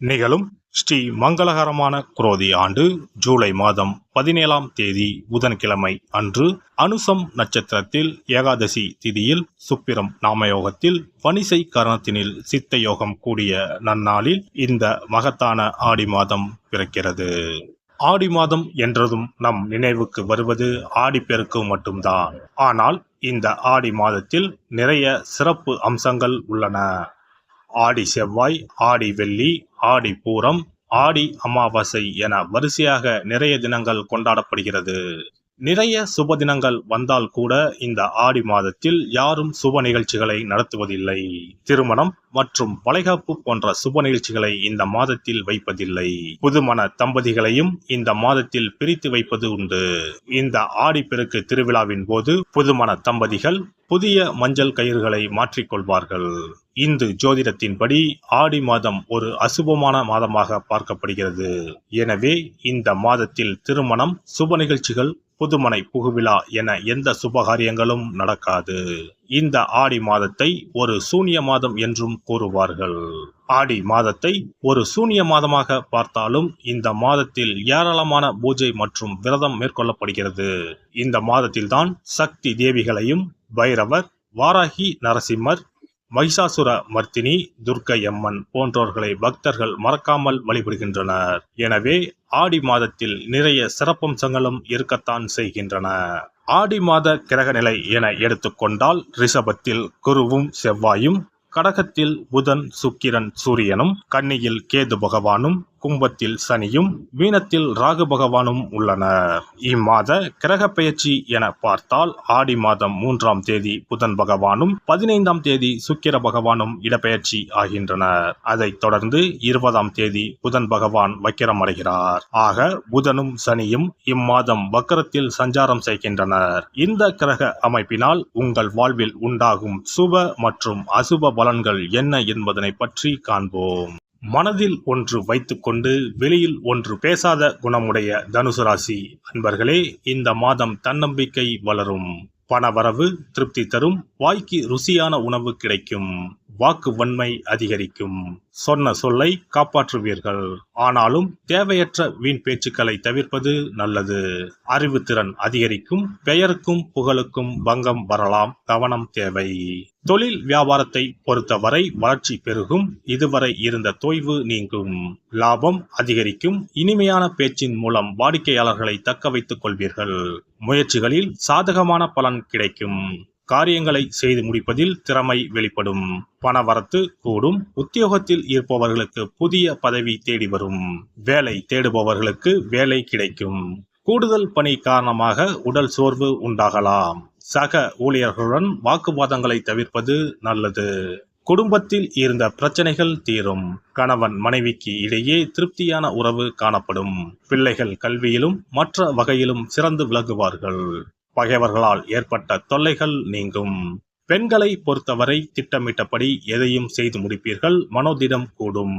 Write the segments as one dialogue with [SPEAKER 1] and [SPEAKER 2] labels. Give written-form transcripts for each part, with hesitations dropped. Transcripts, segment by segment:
[SPEAKER 1] நிகழும் ஸ்ரீ மங்களகரமான குரோதி ஆண்டு ஜூலை மாதம் 17ஆம் தேதி புதன்கிழமை அன்று அனுசம் நட்சத்திரத்தில் ஏகாதசி திதியில் சுப்பிரம் நாமயோகத்தில் பனிசை கரணத்தினில் சித்த யோகம் கூடிய நன்னாளில் இந்த மகத்தான ஆடி மாதம் பிறக்கிறது. ஆடி மாதம் என்றதும் நம் நினைவுக்கு வருவது ஆடிப்பெருக்கு மட்டும்தான். ஆனால் இந்த ஆடி மாதத்தில் நிறைய சிறப்பு அம்சங்கள் உள்ளன. ஆடி செவ்வாய், ஆடி வெள்ளி, ஆடி பூரம், ஆடி அமாவாசை என வரிசையாக நிறைய தினங்கள் கொண்டாடப்படுகிறது. நிறைய சுப தினங்கள் வந்தால் கூட இந்த ஆடி மாதத்தில் யாரும் சுப நிகழ்ச்சிகளை நடத்துவதில்லை. திருமணம் மற்றும் வளைகாப்பு போன்ற சுப நிகழ்ச்சிகளை இந்த மாதத்தில் வைப்பதில்லை. புதுமண தம்பதிகளையும் இந்த மாதத்தில் பிரித்து வைப்பது உண்டு. இந்த ஆடிப்பெருக்கு திருவிழாவின் போது புதுமண தம்பதிகள் புதிய மஞ்சள் கயிறுகளை மாற்றிக்கொள்வார்கள். இந்து ஜோதிடத்தின்படி ஆடி மாதம் ஒரு அசுபமான மாதமாக பார்க்கப்படுகிறது. எனவே இந்த மாதத்தில் திருமணம், சுப நிகழ்ச்சிகள், புதுமனை புகுவிழா என எந்த சுபகாரியங்களும் நடக்காது. இந்த ஆடி மாதத்தை ஒரு சூனிய மாதம் என்றும் கூறுவார்கள். ஆடி மாதத்தை ஒரு சூனிய மாதமாக பார்த்தாலும் இந்த மாதத்தில் ஏராளமான பூஜை மற்றும் விரதம் மேற்கொள்ளப்படுகிறது. இந்த மாதத்தில்தான் சக்தி தேவிகளையும் பைரவர், வாராகி நரசிம்மர், மகிஷாசுர மர்த்தினி, துர்க்கை அம்மன் போன்றோர்களை பக்தர்கள் மறக்காமல் வழிபடுகின்றனர். எனவே ஆடி மாதத்தில் நிறைய சிறப்பம்சங்களும் இருக்கத்தான் செய்கின்றன. ஆடி மாத கிரகநிலை என எடுத்துக்கொண்டால் ரிஷபத்தில் குருவும் செவ்வாயும், கடகத்தில் புதன், சுக்கிரன், சூரியனும், கன்னியில் கேது பகவானும், கும்பத்தில் சனியும், மீனத்தில் ராகு பகவானும் உள்ளனர். இம்மாத கிரக பெயர்ச்சி என பார்த்தால் ஆடி மாதம் 3ஆம் தேதி புதன் பகவானும் 15ஆம் தேதி சுக்கிர பகவானும் இடப்பெயர்ச்சி ஆகின்றனர். அதைத் தொடர்ந்து 20ஆம் தேதி புதன் பகவான் வக்கிரம் அடைகிறார். ஆக புதனும் சனியும் இம்மாதம் வக்கரத்தில் சஞ்சாரம் செய்கின்றனர். இந்த கிரக அமைப்பினால் உங்கள் வாழ்வில் உண்டாகும் சுப மற்றும் அசுப பலன்கள் என்ன என்பதனை பற்றி காண்போம். மனதில் ஒன்று வைத்துக்கொண்டு வெளியில் ஒன்று பேசாத குணமுடைய தனுசு ராசி அன்பர்களே, இந்த மாதம் தன்னம்பிக்கை வளரும். பணவரவு திருப்தி தரும். வாய்க்கு ருசியான உணவு கிடைக்கும். வாக்கு வன்மை அதிகரிக்கும். சொன்ன சொல்லை காப்பாற்றுவீர்கள். ஆனாலும் தேவையற்ற வீண் பேச்சுக்களை தவிர்ப்பது நல்லது. அறிவுத்திறன் அதிகரிக்கும். பெயருக்கும் புகழுக்கும் பங்கம் வரலாம். கவனம் தேவை. தொழில் வியாபாரத்தை பொறுத்தவரை வளர்ச்சி பெருகும். இதுவரை இருந்த தொய்வு நீங்கும். லாபம் அதிகரிக்கும். இனிமையான பேச்சின் மூலம் வாடிக்கையாளர்களை தக்க வைத்துக் கொள்வீர்கள். முயற்சிகளில் சாதகமான பலன் கிடைக்கும். காரியங்களை செய்து முடிப்பதில் திறமை வெளிப்படும். பணவரத்து கூடும். உத்தியோகத்தில் இருப்பவர்களுக்கு புதிய பதவி தேடி வரும். வேலை தேடுபவர்களுக்கு வேலை கிடைக்கும். கூடுதல் பணி காரணமாக உடல் சோர்வு உண்டாகலாம். சக ஊழியர்களுடன் வாக்குவாதங்களை தவிர்ப்பது நல்லது. குடும்பத்தில் இருந்த பிரச்சனைகள் தீரும். கணவன் மனைவிக்கு இடையே திருப்தியான உறவு காணப்படும். பிள்ளைகள் கல்வியிலும் மற்ற வகையிலும் சிறந்து விளங்குவார்கள். பகைவர்களால் ஏற்பட்ட தொல்லைகள் நீங்கும். பெண்களை பொறுத்தவரை திட்டமிட்டபடி எதையும் செய்து முடிப்பீர்கள். மனோதிடம் கூடும்.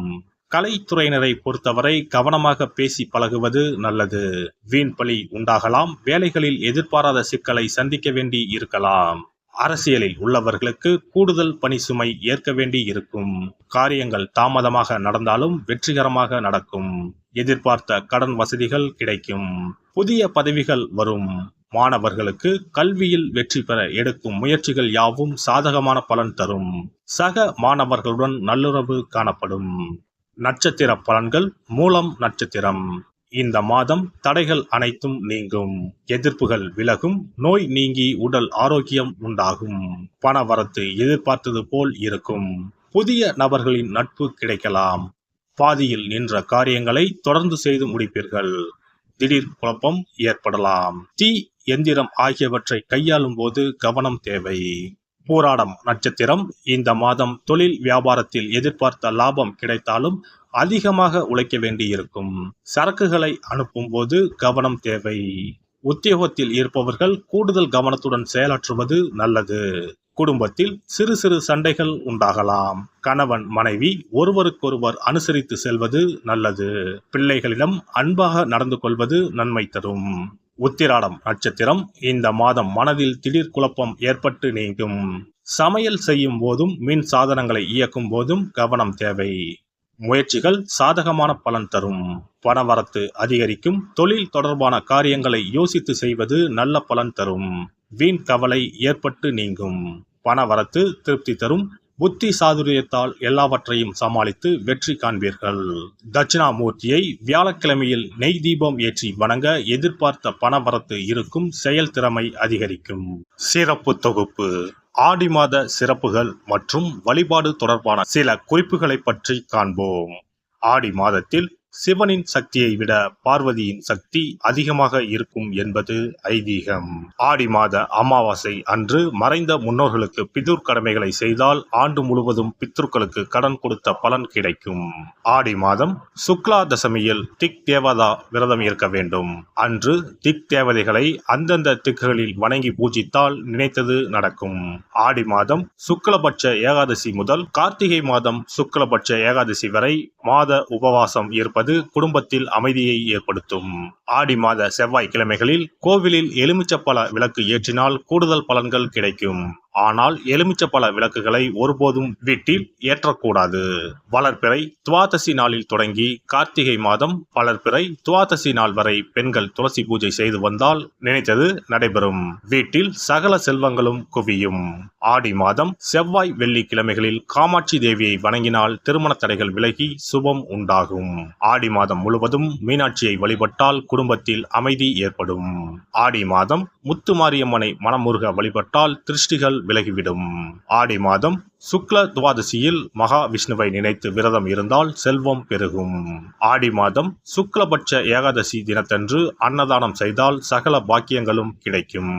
[SPEAKER 1] கலைத்துறையினரை பொறுத்தவரை கவனமாக பேசி பழகுவது நல்லது. வீண் பழி உண்டாகலாம். வேலைகளில் எதிர்பாராத சிக்கலை சந்திக்க வேண்டி இருக்கலாம். அரசியலில் உள்ளவர்களுக்கு கூடுதல் பணி சுமை ஏற்க வேண்டி இருக்கும். காரியங்கள் தாமதமாக நடந்தாலும் வெற்றிகரமாக நடக்கும். எதிர்பார்த்த கடன் வசதிகள் கிடைக்கும். புதிய பதவிகள் வரும். மாணவர்களுக்கு கல்வியில் வெற்றி பெற எடுக்கும் முயற்சிகள் யாவும் சாதகமான பலன் தரும். சக மாணவர்களுடன் நல்லுறவு காணப்படும். நட்சத்திர பலன்கள். மூலம் நட்சத்திரம். இந்த மாதம் தடைகள் அனைத்தும் நீங்கும். எதிர்ப்புகள் விலகும். நோய் நீங்கி உடல் ஆரோக்கியம் உண்டாகும். பணவரத்து எதிர்பார்த்தது போல் இருக்கும். புதிய நபர்களின் நட்பு கிடைக்கலாம். பாதியில் நின்ற காரியங்களை தொடர்ந்து செய்து முடிப்பீர்கள். திடீர் குழப்பம் ஏற்படலாம். தீ, எந்திரம் ஆகியவற்றை கையாளும் போது கவனம் தேவை. பூராடம் நட்சத்திரம். இந்த மாதம் தொழில் வியாபாரத்தில் எதிர்பார்த்த லாபம் கிடைத்தாலும் அதிகமாக உழைக்க வேண்டியிருக்கும். சரக்குகளை அனுப்பும் போது கவனம் தேவை. உத்தியோகத்தில் இருப்பவர்கள் கூடுதல் கவனத்துடன் செயலாற்றுவது நல்லது. குடும்பத்தில் சிறு சிறு சண்டைகள் உண்டாகலாம். கணவன் மனைவி ஒருவருக்கொருவர் அனுசரித்து செல்வது நல்லது. பிள்ளைகளிடம் அன்பாக நடந்து கொள்வது நன்மை தரும். உத்திராடம் நட்சத்திரம். இந்த மாதம் மனதில் திடீர் குழப்பம் ஏற்பட்டு நீங்கும். சமையல் செய்யும் போதும் மின் சாதனங்களை இயக்கும் போதும் கவனம் தேவை. முயற்சிகள் சாதகமான பலன் தரும். பணவரத்து அதிகரிக்கும். தொழில் தொடர்பான காரியங்களை யோசித்து செய்வது நல்ல பலன் தரும். வீண் கவலை ஏற்பட்டு நீங்கும். பணவரத்து திருப்தி தரும். புத்தி சாதுரியத்தால் எல்லாவற்றையும் சமாளித்து வெற்றி காண்பீர்கள். தட்சிணாமூர்த்தியை வியாழக்கிழமையில் நெய் தீபம் ஏற்றி வணங்க எதிர்பார்த்த பணவரத்து இருக்கும். செயல்திறமை அதிகரிக்கும். சிறப்பு தொகுப்பு. ஆடி மாத சிறப்புகள் மற்றும் வழிபாடு தொடர்பான சில குறிப்புகளை பற்றி காண்போம். ஆடி மாதத்தில் சிவனின் சக்தியை விட பார்வதியின் சக்தி அதிகமாக இருக்கும் என்பது ஐதீகம். ஆடி மாத அமாவாசை அன்று மறைந்த முன்னோர்களுக்கு பிதுர் கடமைகளை செய்தால் ஆண்டு முழுவதும் பித்ருக்களுக்கு கடன் கொடுத்த பலன் கிடைக்கும். ஆடி மாதம் சுக்லா தசமியில் திக் தேவதா விரதம் இருக்க வேண்டும். அன்று திக் தேவதைகளை அந்தந்த திக்குகளில் வணங்கி பூஜித்தால் நினைத்தது நடக்கும். ஆடி மாதம் சுக்லபட்ச ஏகாதசி முதல் கார்த்திகை மாதம் சுக்லபட்ச ஏகாதசி வரை மாத உபவாசம் இருப்பது குடும்பத்தில் அமைதியை ஏற்படுத்தும். ஆடி மாத செவ்வாய்க்கிழமைகளில் கோவிலில் எலுமிச்சப்பழ விளக்கு ஏற்றினால் கூடுதல் பலன்கள் கிடைக்கும். ஆனால் எலுமிச்சப்பழ விளக்குகளை ஒருபோதும் வீட்டில் ஏற்றக்கூடாது. வளர்பிறை துவாதசி நாளில் தொடங்கி கார்த்திகை மாதம் வளர்பிறை துவாதசி நாள் வரை பெண்கள் துளசி பூஜை செய்து வந்தால் நினைத்தது நடைபெறும். வீட்டில் சகல செல்வங்களும் குவியும். ஆடி மாதம் செவ்வாய் வெள்ளிக்கிழமைகளில் காமாட்சி தேவியை வணங்கினால் திருமண தடைகள் விலகி சுபம் உண்டாகும். ஆடி மாதம் முழுவதும் மீனாட்சியை வழிபட்டால் குடும்பத்தில் அமைதி ஏற்படும். ஆடி மாதம் முத்துமாரியம்மனை மனமுருக வழிபட்டால் திருஷ்டிகள் விலகிவிடும். ஆடி மாதம் சுக்ல துவாதசியில் மகா விஷ்ணுவை நினைத்து விரதம் இருந்தால் செல்வம் பெருகும். ஆடி மாதம் சுக்லபட்ச ஏகாதசி தினத்தன்று அன்னதானம் செய்தால் சகல பாக்கியங்களும் கிடைக்கும்.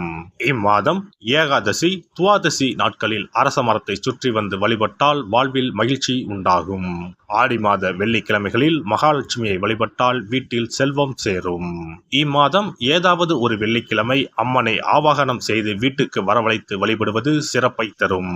[SPEAKER 1] இம்மாதம் ஏகாதசி துவாதசி நாட்களில் அரச மரத்தை சுற்றி வந்து வழிபட்டால் வாழ்வில் மகிழ்ச்சி உண்டாகும். ஆடி மாத வெள்ளிக்கிழமைகளில் மகாலட்சுமியை வழிபட்டால் வீட்டில் செல்வம் சேரும். இம்மாதம் ஏதாவது ஒரு வெள்ளிக்கிழமை அம்மனை ஆவாகனம் செய்து வீட்டுக்கு வரவழைத்து வழிபடுவது சிறப்பை தரும்.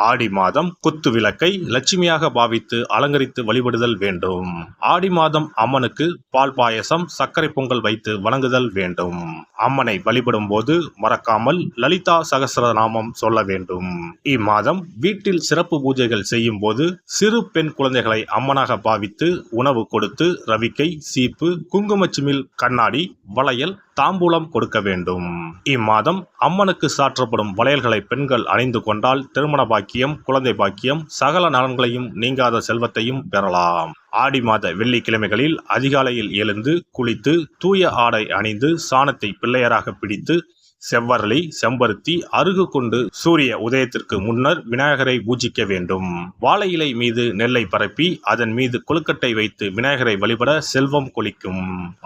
[SPEAKER 1] ஆடி மாதம் குத்து விளக்கை லட்சுமியாக பாவித்து அலங்கரித்து வழிபடுதல் வேண்டும். ஆடி மாதம் அம்மனுக்கு பால் பாயசம் சர்க்கரை பொங்கல் வைத்து வணங்குதல் வேண்டும். அம்மனை வழிபடும் போது மறக்காமல் லலிதா சகஸ்ரநாமம் சொல்ல வேண்டும். இம்மாதம் வீட்டில் சிறப்பு பூஜைகள் செய்யும் போது சிறு பெண் குழந்தைகளை அம்மனாக பாவித்து உணவு கொடுத்து ரவிக்கை சீப்பு குங்குமச்சிமிழ் கண்ணாடி வளையல் தாம்பூலம் கொடுக்க வேண்டும். இம்மாதம் அம்மனுக்கு சாற்றப்படும் வளையல்களை பெண்கள் அணிந்து கொண்டால் திருமண பாக்கியம் குழந்தை பாக்கியம் சகல நலன்களையும் நீங்காத செல்வத்தையும் பெறலாம். ஆடி மாத வெள்ளிக்கிழமைகளில் அதிகாலையில் எழுந்து குளித்து தூய ஆடை அணிந்து சாணத்தை பிள்ளையராக பிடித்து செவ்வரளி செம்பருத்தி அருகு கொண்டு சூரிய உதயத்திற்கு முன்னர் விநாயகரை பூஜிக்க வேண்டும். வாழை இலை மீது நெல்லை பரப்பி அதன் மீது கொழுக்கட்டை வைத்து விநாயகரை வழிபட செல்வம் கொளிக்கும்.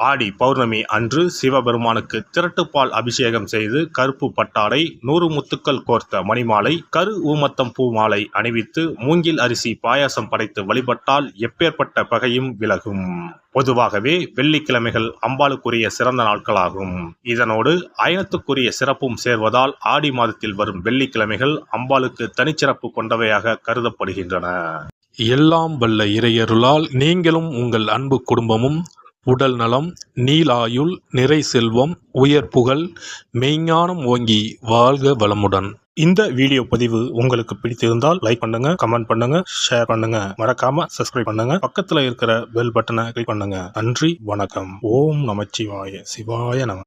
[SPEAKER 1] ஆடி பௌர்ணமி அன்று சிவபெருமானுக்கு திரட்டுப்பால் அபிஷேகம் செய்து கருப்பு பட்டாடை 100 முத்துக்கள் கோர்த்த மணிமாலை கரு ஊமத்தம் பூ மாலை அணிவித்து மூங்கில் அரிசி பாயாசம் படைத்து வழிபட்டால் எப்பேற்பட்ட பகையும் விலகும். பொதுவாகவே வெள்ளிக்கிழமைகள் அம்பாளுக்குரிய சிறந்த நாட்களாகும். இதனோடு அயனத்துக்குரிய சிறப்பும் சேர்வதால் ஆடி மாதத்தில் வரும் வெள்ளிக்கிழமைகள் அம்பாளுக்கு தனிச்சிறப்பு கொண்டவையாக கருதப்படுகின்றன.
[SPEAKER 2] எல்லாம் வல்ல இறையருளால் நீங்களும் உங்கள் அன்பு குடும்பமும் உடல் நலம் நீலாயுள் நிறை செல்வம் உயர் புகழ் மெய்ஞானம் ஓங்கி வாழ்க வளமுடன்.
[SPEAKER 1] இந்த வீடியோ பதிவு உங்களுக்கு பிடித்திருந்தால் லைக் பண்ணுங்க, கமெண்ட் பண்ணுங்க, ஷேர் பண்ணுங்க, மறக்காம சப்ஸ்கிரைப் பண்ணுங்க, பக்கத்துல இருக்கிற பெல் பட்டனை கிளிக் பண்ணுங்க. நன்றி, வணக்கம். ஓம் நமச்சிவாய. சிவாய நம.